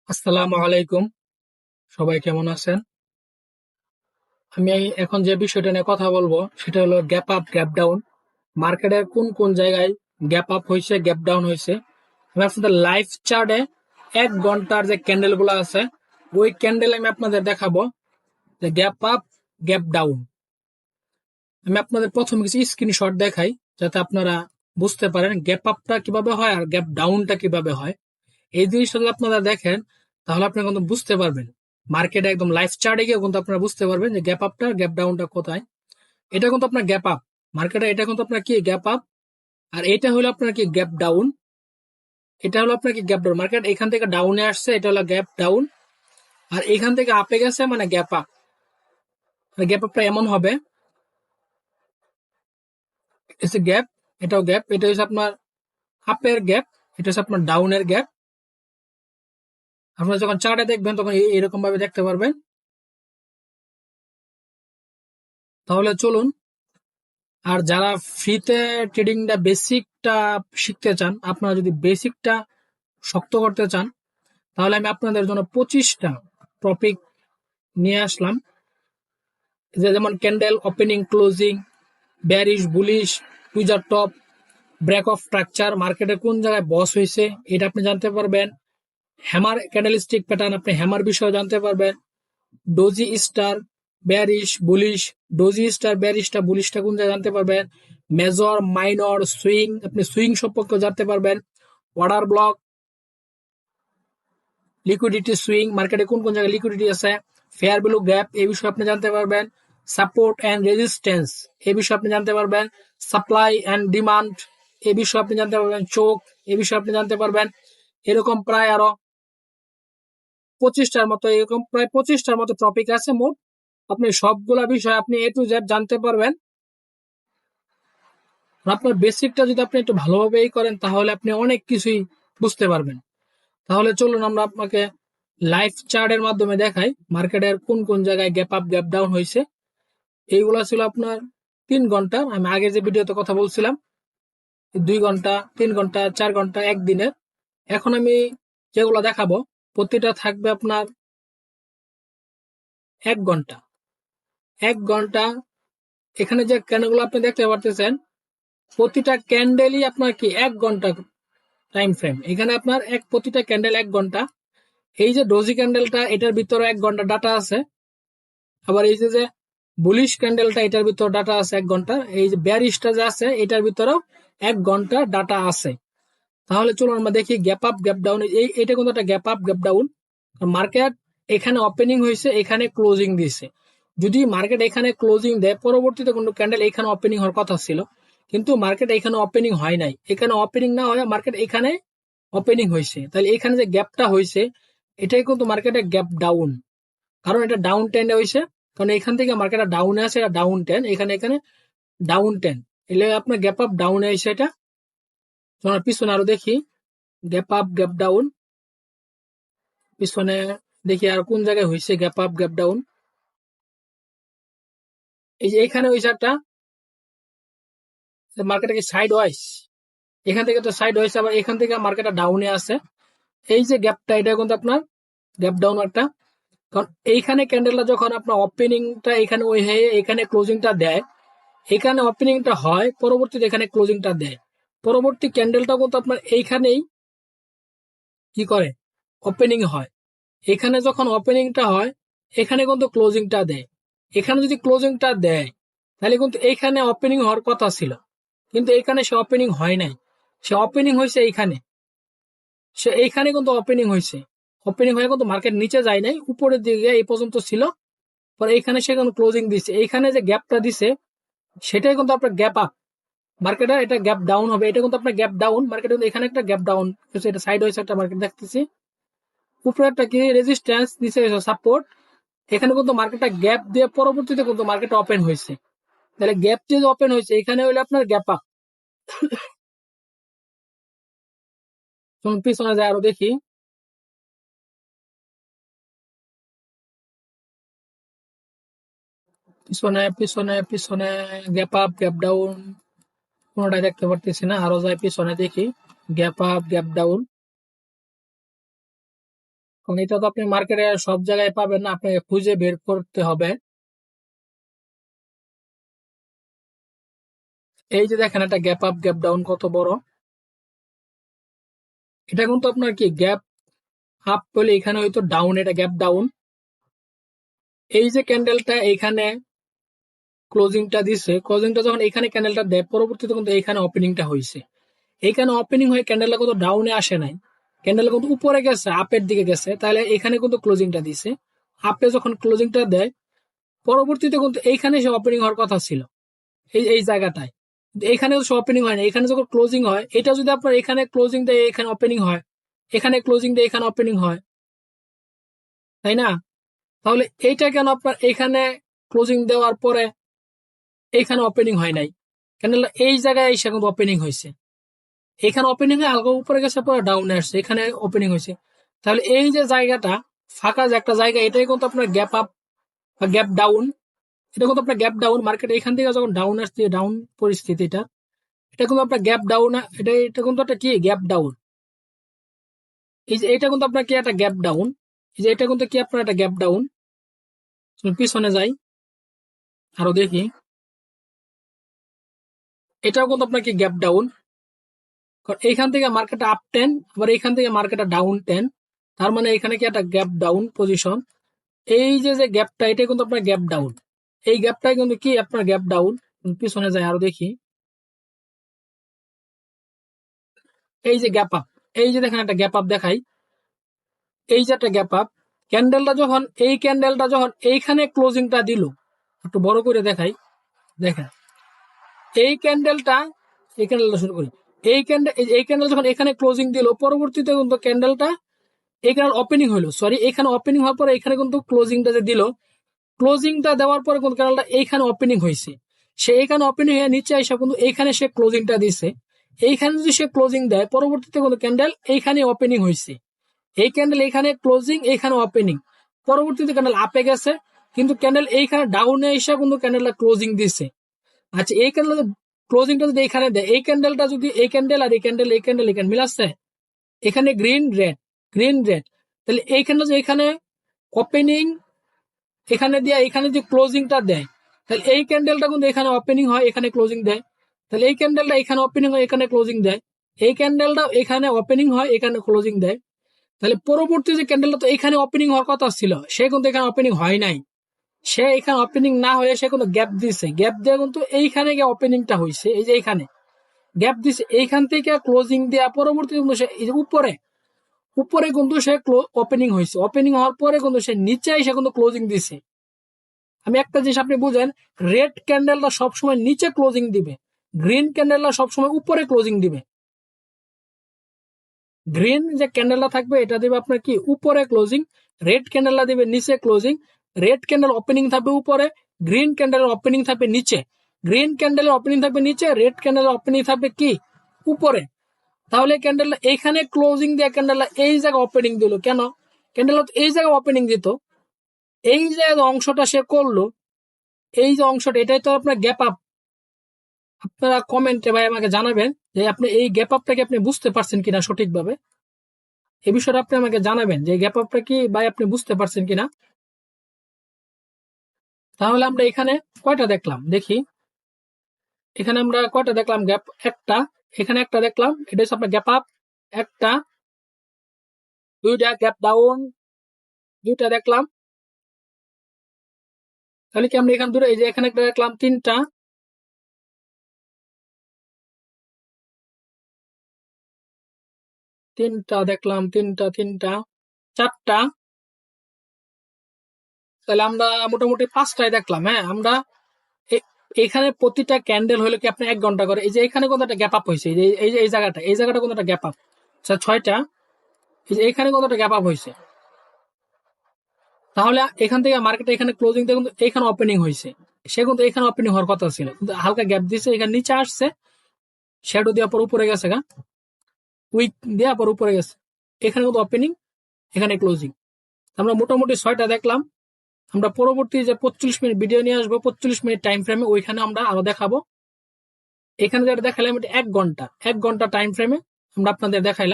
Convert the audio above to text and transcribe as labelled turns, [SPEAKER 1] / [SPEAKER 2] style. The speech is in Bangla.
[SPEAKER 1] আসসালামু আলাইকুম। সবাই কেমন আছেন? আমি এখন যে বিষয়টা নিয়ে কথা বলবো সেটা হলো গ্যাপ আপ গ্যাপ ডাউন। মার্কেটের কোন কোন জায়গায় গ্যাপ আপ হয়েছে, গ্যাপ ডাউন হয়েছে। আমি আপনাদের লাইভ চার্টে 1 ঘন্টার যে ক্যান্ডেল গুলো আছে ওই ক্যান্ডেল আমি আপনাদের দেখাবো যে গ্যাপ আপ গ্যাপ ডাউন। আমি আপনাদের প্রথমে কিছু স্ক্রিনশট দেখাই যাতে আপনারা বুঝতে পারেন গ্যাপ আপটা কিভাবে হয় আর গ্যাপ ডাউনটা কিভাবে হয়। এই জিনিসটা যদি আপনারা দেখেন তাহলে আপনি কিন্তু বুঝতে পারবেন, মার্কেটে একদম লাইভ চার্টে গিয়ে কিন্তু আপনারা বুঝতে পারবেন যে গ্যাপ আপটা গ্যাপ ডাউনটা কোথায়। এটা কিন্তু আপনার গ্যাপ আপ মার্কেটে, এটা কিন্তু আপনার কি গ্যাপ আপ, আর এটা হলো আপনার কি গ্যাপ ডাউন। এটা হলো আপনার কি গ্যাপ ডাউন, মার্কেট এখান থেকে ডাউনে আসছে, এটা হলো গ্যাপ ডাউন। আর এখান থেকে আপে গেছে মানে গ্যাপ আপ। গ্যাপ আপটা এমন হবে, এটা গ্যাপ, এটাও গ্যাপ, এটা হচ্ছে আপনার আপের গ্যাপ, এটা হচ্ছে আপনার ডাউনের গ্যাপ। আপনারা যখন চার্টে দেখবেন তখন এরকম ভাবে দেখতে পারবেন। তাহলে চলুন, আর যারা ফ্রিতে ট্রেডিংটা বেসিকটা শিখতে চান, আপনারা যদি বেসিকটা শক্ত করতে চান, তাহলে আমি আপনাদের জন্য 25টা টপিক নিয়ে আসলাম। যেমন candle opening closing, bearish bullish, tweezer top, break of structure, মার্কেটে কোন জায়গায় বস হয়েছে এটা আপনি জানতে পারবেন। হ্যামার ক্যান্ডেলস্টিক প্যাটার্ন, আপনি হ্যামার বিষয়ে জানতে পারবেন। Doji star bearish bullish, doji star বেয়ারিশটা বুলিশটা কোন জায়গায় জানতে পারবেন। মেজর মাইনর সুইং, আপনি সুইং সম্পর্কে জানতে পারবেন। অর্ডার ব্লক, লিকুইডিটি সুইং, মার্কেটে কোন কোন জায়গায় লিকুইডিটি আছে। ফেয়ার ভ্যালু গ্যাপ এই বিষয়ে আপনি জানতে পারবেন। সাপোর্ট এন্ড রেজিস্ট্যান্স এই বিষয়ে আপনি জানতে পারবেন। সাপ্লাই এন্ড ডিমান্ড এই বিষয়ে আপনি জানতে পারবেন। চোখ এই বিষয়ে আপনি জানতে পারবেন। এরকম প্রায় আরো 25টার মতো, এরকম প্রায় 25টার মতো টপিক আছে মোট। আপনি সবগুলা বিষয় আপনি এ টু জেড জানতে পারবেন। আপনার বেসিকটা যদি আপনি একটু ভালোভাবে করেন তাহলে আপনি অনেক কিছুই বুঝতে পারবেন। তাহলে চলুন আমরা আপনাকে লাইভ চার্টের মাধ্যমে দেখাই মার্কেটের কোন কোন জায়গায় গ্যাপ আপ গ্যাপ ডাউন হয়েছে। এইগুলা ছিল আপনার 3 ঘন্টা, আমি আগে যে ভিডিওতে কথা বলছিলাম 2 ঘন্টা, 3 ঘন্টা, 4 ঘন্টা, একদিনের। এখন আমি যেগুলো দেখাবো প্রতিটা থাকবে আপনার 1 ঘন্টা। 1 ঘন্টা, এখানে যে ক্যান্ডেলগুলো আপনি দেখতে পারতেছেন প্রতিটা ক্যান্ডেলই আপনার কি 1 ঘন্টা টাইম ফ্রেম। এখানে আপনার প্রতিটা ক্যান্ডেল 1 ঘন্টা। এই যে ডোজি ক্যান্ডেলটা এটার ভিতরে 1 ঘন্টা ডাটা আছে। আবার এই যে বুলিশ ক্যান্ডেলটা এটার ভিতর ডাটা আছে 1 ঘন্টা। এই যে বেয়ারিশটা যে আছে এটার ভিতরেও 1 ঘন্টা ডাটা আছে। তাহলে চলুন আমরা দেখি গ্যাপ আপ গ্যাপ ডাউন। এটা কিন্তু একটা gap up gap down. Market এখানে ওপেনিং হয়েছে, এখানে ক্লোজিং দিয়েছে। যদি মার্কেট এখানে ক্লোজিং দেয় পরবর্তীতে কোনো ক্যান্ডেল এখানে ওপেনিং হওয়ার কথা ছিল, কিন্তু মার্কেট এখানে ওপেনিং হয় নাই। এখানে ওপেনিং না হয় মার্কেট এখানে ওপেনিং হয়েছে, তাহলে এখানে যে গ্যাপটা হয়েছে এটাই কিন্তু মার্কেটের গ্যাপ ডাউন। কারণ এটা ডাউন টেনে হয়েছে, কারণ এখান থেকে মার্কেটটা ডাউনে আছে, এটা ডাউন টেন, এখানে এখানে ডাউন টেন, এলে আপনার গ্যাপ আপ ডাউনে এসে এটা। তোমার পিছনে আরো দেখি গ্যাপ আপ গ্যাপ ডাউন, পিছনে দেখি আর কোন জায়গায় হয়েছে গ্যাপ আপ গ্যাপ ডাউন। এই যে এখানে হয়েছে একটা মার্কেটে কি সাইড ওয়াইজ, এখান থেকে তো সাইড ওয়াইজ, আবার এখান থেকে মার্কেটটা ডাউনে আছে। এই যে গ্যাপটা এটা কিন্তু আপনার গ্যাপ ডাউন একটা। কারণ এইখানে ক্যান্ডেলটা যখন আপনার ওপেনিংটা এখানে ওই হয়ে এখানে ক্লোজিংটা দেয়, এখানে ওপেনিংটা হয় পরবর্তীতে এখানে ক্লোজিংটা দেয়, পরবর্তী ক্যান্ডেলটা কিন্তু আপনার এইখানেই কি করে ওপেনিং হয়। এখানে যখন ওপেনিংটা হয় এখানে কিন্তু ক্লোজিংটা দেয়। এখানে যদি ক্লোজিংটা দেয় তাহলে কিন্তু এইখানে ওপেনিং হওয়ার কথা ছিল, কিন্তু এখানে সে ওপেনিং হয় নাই, সে ওপেনিং হয়েছে এইখানে, সে এইখানে কিন্তু ওপেনিং হয়েছে। ওপেনিং হয়ে কিন্তু মার্কেট নিচে যায় নাই, উপরের দিকে এই পর্যন্ত ছিল, পরে এইখানে সে কিন্তু ক্লোজিং দিচ্ছে। এইখানে যে গ্যাপটা দিছে সেটাই কিন্তু আপনার গ্যাপ আপ। মার্কেটে এটা গ্যাপ ডাউন হবে, এটা কিন্তু আপনার গ্যাপ ডাউন। মার্কেট কিন্তু এখানে একটা গ্যাপ ডাউন, এটা সাইড ওয়াইজ একটা মার্কেট দেখতেছি। উপরে একটা কি রেজিস্ট্যান্স নিচে সাপোর্ট, এখানে কিন্তু মার্কেটটা গ্যাপ দিয়ে পরবর্তীতে কিন্তু মার্কেট ওপেন হয়েছে। তাহলে গ্যাপ দিয়ে ওপেন হয়েছে এখানে হইলে আপনার গ্যাপ আপ। পিছনে যায় আরো দেখি, পিছনে পিছনে পিছনে গ্যাপ আপ গ্যাপ ডাউন কোনোটাই দেখতে পারতেছি না। আরো যায় পিছনে দেখি গ্যাপ আপ গ্যাপ ডাউন। কারণ এটা তো আপনি মার্কেটে সব জায়গায় পাবেন না, আপনাকে খুঁজে বের করতে হবে। এই যে দেখেন একটা গ্যাপ আপ গ্যাপ ডাউন কত বড়, এটা কিন্তু আপনার কি গ্যাপ আপ বলে এখানে হয়তো ডাউন, এটা গ্যাপ ডাউন। এই যে ক্যান্ডেলটা এখানে ক্লোজিংটা দিছে, ক্লোজিংটা যখন এখানে ক্যান্ডেলটা দেয় পরবর্তীতে কিন্তু এখানে ওপেনিংটা হয়েছে। এইখানে ওপেনিং হয়ে ক্যান্ডেলটা কিন্তু ডাউনে আসে নাই, ক্যান্ডেল কিন্তু উপরে গেছে, আপের দিকে গেছে, তাহলে এখানে কিন্তু ক্লোজিংটা দিছে। আপে যখন ক্লোজিংটা দেয় পরবর্তীতে কিন্তু এইখানে সে ওপেনিং হওয়ার কথা ছিল, এই এই জায়গাটায়। এখানে সে ওপেনিং হয় না, এখানে যখন ক্লোজিং হয়, এটা যদি আপনার এখানে ক্লোজিং দেয় এখানে ওপেনিং হয়, এখানে ক্লোজিং দেয় এখানে ওপেনিং হয়, তাই না? তাহলে এইটা কেন আপনার এখানে ক্লোজিং দেওয়ার পরে এখানে ওপেনিং হয় নাই? ক্যান্ডেল এই জায়গায় এসে কিন্তু ওপেনিং হয়েছে, এখানে ওপেনিং হয়ে আলগা উপরে গেছে পরে ডাউনে আসছে, এখানে ওপেনিং হয়েছে। তাহলে এই যে জায়গাটা ফাঁকা যে একটা জায়গা, এটাই কিন্তু আপনার গ্যাপ আপ বা গ্যাপ ডাউন। এটা কিন্তু আপনার গ্যাপ ডাউন, মার্কেট এখান থেকে যখন ডাউন আসছে, ডাউন পরিস্থিতিটা, এটা কিন্তু আপনার গ্যাপ ডাউন, এটা কিন্তু একটা কি গ্যাপ ডাউন। এই যে এটা কিন্তু আপনার কি একটা গ্যাপ ডাউন, এই যে এটা কিন্তু কি আপনার একটা গ্যাপ ডাউন। পিছনে যাই আরো দেখি, এটাও কিন্তু আপনার কি গ্যাপ ডাউন। এইখান থেকে মার্কেটটা আপ 10, আবার এইখান থেকে মার্কেটটা ডাউন 10, তার মানে এখানে কি একটা গ্যাপ ডাউন পজিশন। এই যে যে গ্যাপটা, এটা কিন্তু আপনার গ্যাপ ডাউন, এই গ্যাপটাই কিন্তু কি আপনার গ্যাপ ডাউন। পিছনে যাই আরো দেখি, এই যে গ্যাপ আপ, এই যে দেখেন একটা গ্যাপ আপ দেখাই, এই যে একটা গ্যাপ আপ। ক্যান্ডেলটা যখন এইখানে ক্লোজিংটা দিল, একটু বড় করে দেখাই, দেখেন এই ক্যান্ডেলটা, এই ক্যান্ডেলটা শুরু করি, এই ক্যান্ডেল যখন এখানে ক্লোজিং দিল পরবর্তীতে কিন্তু ক্যান্ডেলটা এখানে ওপেনিং হলো, সরি এখানে ওপেনিং হওয়ার পরে এখানে কিন্তু ক্লোজিংটা যে দিল, ক্লোজিংটা দেওয়ার পরে কিন্তু ক্যান্ডেলটা এইখানে ওপেনিং হয়েছে, সে এখানে ওপেনিং হয়ে নিচে এসে কিন্তু এইখানে সে ক্লোজিংটা দিছে। এইখানে যদি সে ক্লোজিং দেয় পরবর্তীতে কিন্তু ক্যান্ডেল এইখানে ওপেনিং হয়েছে, এই ক্যান্ডেল এখানে ক্লোজিং এখানে ওপেনিং, পরবর্তীতে ক্যান্ডেল আপে গেছে, কিন্তু ক্যান্ডেল এইখানে ডাউনে এসে কিন্তু ক্যান্ডেলটা ক্লোজিং দিছে। আচ্ছা এই ক্যান্ডেল ক্লোজিংটা যদি এখানে দেয়, এই ক্যান্ডেলটা যদি এই ক্যান্ডেল আর এই ক্যান্ডেল এখানে মিলাচ্ছে, এখানে গ্রিন রেড গ্রিন রেড, তাহলে এইখানে যে এখানে ওপেনিং এখানে দিয়ে এখানে যে ক্লোজিংটা দেয়, তাহলে এই ক্যান্ডেলটা কিন্তু এখানে ওপেনিং হয় এখানে ক্লোজিং দেয়, তাহলে এই ক্যান্ডেলটা এখানে ওপেনিং হয় এখানে ক্লোজিং দেয়, এই ক্যান্ডেলটা এখানে ওপেনিং হয় এখানে ক্লোজিং দেয়। তাহলে পরবর্তী যে ক্যান্ডেলটা তো এখানে ওপেনিং হওয়ার কথা ছিল, সে কিন্তু এখানে ওপেনিং হয় নাই, সে এখানে ওপেনিং না হয়ে সে কিন্তু গ্যাপ দিছে, গ্যাপ দিয়ে কিন্তু এইখানে গিয়ে ওপেনিংটা হয়েছে, এই যে এইখানে গ্যাপ দিছে, এইখান থেকে ক্লোজিং দেওয়া পরবর্তী কিন্তু সে এই যে উপরে উপরে কিন্তু সে ওপেনিং হয়েছে, ওপেনিং হওয়ার পরে কিন্তু সে নিচে এসে কিন্তু ক্লোজিং দিছে। আমি একটা জিনিস আপনি বুঝেন, রেড ক্যান্ডেলটা সবসময় নিচে ক্লোজিং দিবে, গ্রিন ক্যান্ডেলটা সবসময় উপরে ক্লোজিং দিবে। গ্রিন যে ক্যান্ডেলটা থাকবে এটা দিবে আপনার কি উপরে ক্লোজিং, রেড ক্যান্ডেলটা দিবে নিচে ক্লোজিং। রেড ক্যান্ডেল ওপেনিং থাকবে উপরে, গ্রিন ক্যান্ডেলের ওপেনিং থাকবে নিচে। গ্রিন ক্যান্ডেলের ওপেনিং থাকবে নিচে, রেড ক্যান্ডেলের ওপেনিং থাকবে কি উপরে। তাহলে ক্যান্ডেলটা এখানে ক্লোজিং দিয়ে ক্যান্ডেলটা এই জায়গায় ওপেনিং দিল কেন? ক্যান্ডেলটা এই জায়গায় ওপেনিং দিত, এই যে অংশটা সে করলো, এই যে অংশটা এটাই তো আপনার গ্যাপ আপ। আপনারা কমেন্টে ভাই আমাকে জানাবেন যে আপনি এই গ্যাপ আপটাকে আপনি বুঝতে পারছেন কিনা সঠিকভাবে, এই বিষয়টা আপনি আমাকে জানাবেন যে গ্যাপ আপটা কি ভাই আপনি বুঝতে পারছেন কিনা। তাহলে আমরা এখানে কয়টা দেখলাম দেখি, এখানে আমরা কয়টা দেখলাম গ্যাপ, একটা, এখানে একটা দেখলাম, এটা হচ্ছে আপনার গ্যাপ আপ একটা, দুইটা গ্যাপ ডাউন দুইটা দেখলাম। তাহলে কি আমরা এখানে দুটো, এই যে এখানে একটা দেখলাম তিনটা, তিনটা দেখলাম, তিনটা চারটা, তাহলে আমরা মোটামুটি পাঁচটায় দেখলাম। হ্যাঁ আমরা এখানে প্রতিটা ক্যান্ডেল হলো কি আপনি 1 ঘন্টা করে, এই যে এখানে কোনো একটা গ্যাপ আপ হয়েছে, এই জায়গাটা কোনো একটা গ্যাপ আপ, আচ্ছা 6টা, এই যে এখানে কোনো একটা গ্যাপ আপ হয়েছে। তাহলে এখান থেকে মার্কেটে এখানে ক্লোজিং থেকে কিন্তু এখানে ওপেনিং হয়েছে, সে কিন্তু এখানে ওপেনিং হওয়ার কথা ছিল, কিন্তু হালকা গ্যাপ দিচ্ছে, এখানে নিচে আসছে, শ্যাডো দেওয়ার পর উপরে গেছে, উইক দেওয়ার পর উপরে গেছে, এখানে কিন্তু ওপেনিং এখানে ক্লোজিং। আমরা মোটামুটি 6টা দেখলাম। আমরা পরবর্তী যে 25 মিনিট ভিডিও নিয়ে আসবো, 25 মিনিট টাইম ফ্রেমে, ওইখানে আমরা আরো দেখাবো। এখানে যেটা দেখালাম এটা 1 ঘন্টা টাইম ফ্রেমে আমরা আপনাদের দেখাইলাম।